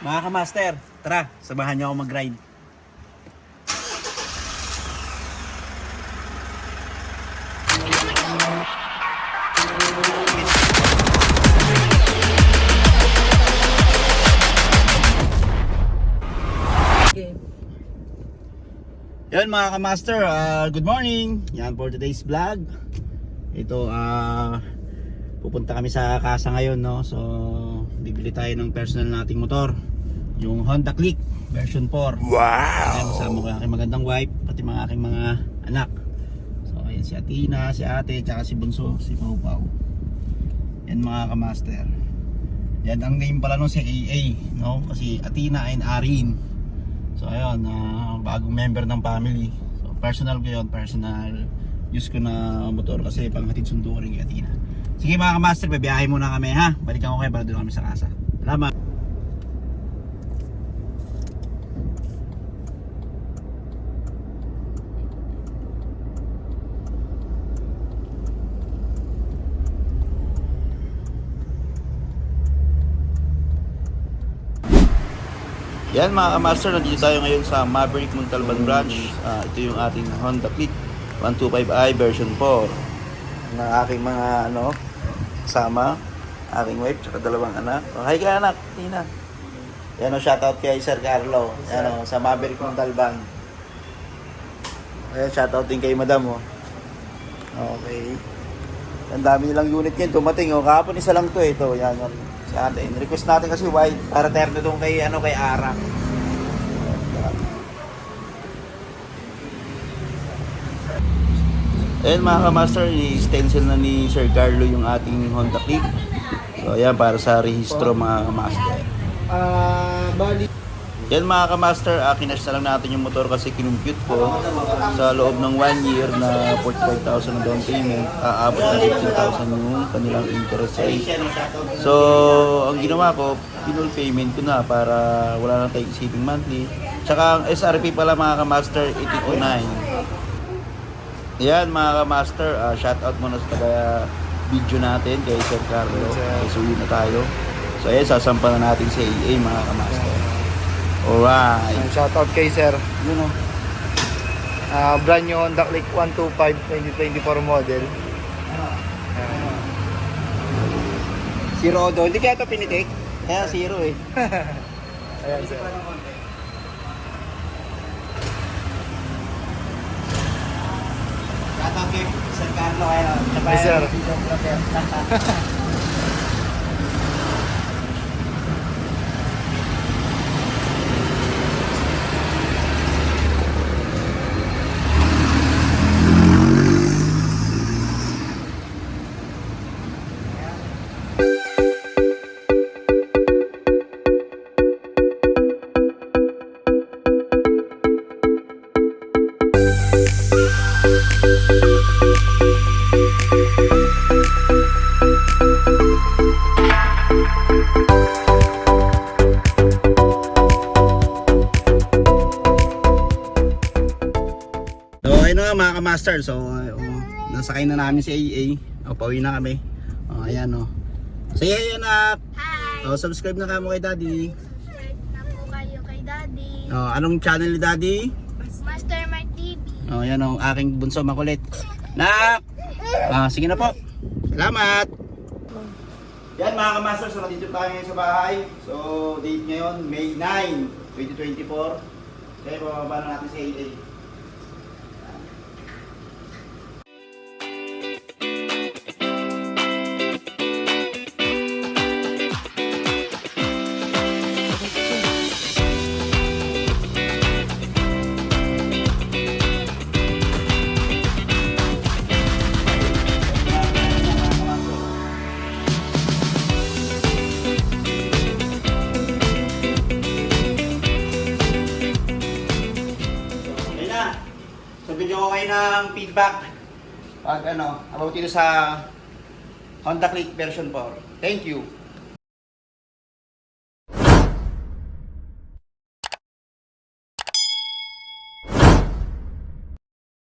Mga ka-master, tara, samahan niyo ako mag-ride. Yan mga ka-master, good morning. Yan for today's vlog. Ito, pupunta kami sa casa ngayon, no? So, bibili tayo ng personal nating motor, yung Honda Click version 4. Wow! Ayan, masama ko yung aking magandang wife, pati mga aking mga anak. So, ayan si Athena, si ate, tsaka si Bunso, si Pau Pau. Yan mga ka-master. Yan ang name pala nung si AA, no? Kasi Athena and Arin. So ayun, bagong member ng family. So personal ko yun, personal use ko na motor kasi panghatid sundo ko rin kay Athena. Sige mga ka-master, babiyahe muna kami ha. Balikan ko kayo para doon kami sa casa. Salamat. Yan mga ka-master, nandito tayo ngayon sa Maverick Montalban branch. Ito yung ating Honda Click 125i version 4 na aking mga kasama, aking wife tsaka dalawang anak. Hi ka anak, Tina. Yan o, shoutout kay Sir Carlo. Yan o, sa Maverick Montalban. Ayan, shoutout din kay Madam o. Okay. Ang dami nilang unit ngayon tumating o. Kahapon isa lang to ito. Yan o. Si ate. Request natin kasi white para terno itong kay Ara. Ayan mga ka-master, i-stencil na ni Sir Carlo yung ating Honda Click. So ayan, para sa rehistro mga ka-master. Yan mga ka-master, kinash na lang natin yung motor kasi kinumpute ko sa loob ng 1 year na 45,000 na down payment, aabot na 15,000 yung kanilang interest rate. So ang ginawa ko, pinull payment ko na para wala nang tayong isiping monthly. Tsaka ang SRP pala mga ka-master, 8009. Yan mga ka-master, shoutout muna sa taga video natin kay Sir Carlo. Suwi na tayo. So ayan, sasampalan natin sa AA mga ka-master. Alright. Shoutout kay Sir. Yun o. Brand new Honda Click 125 2024 model. Zero do. Hindi kaya ito pinitik? Kaya zero eh. Ayan sir. Shoutout kay Sir Carlo kayo. Hey, sir. Mga ka-master, so nasakay na namin si AA. Pauwi na kami. Ayan o. Say hi anak. Hi! Subscribe na kamo kay Daddy. Subscribe na po kayo kay Daddy. Anong channel ni Daddy? Master Mart TV. Yan o, aking bunso makulit. Nak! Sige na po. Salamat! Yan mga ka-master, so nandito tayo ngayon sa bahay. So date ngayon, May 9, 2024. Kaya bababa na natin si AA. So bigyan ko kayo ng feedback pag about dito sa Honda Click version 4. Thank you.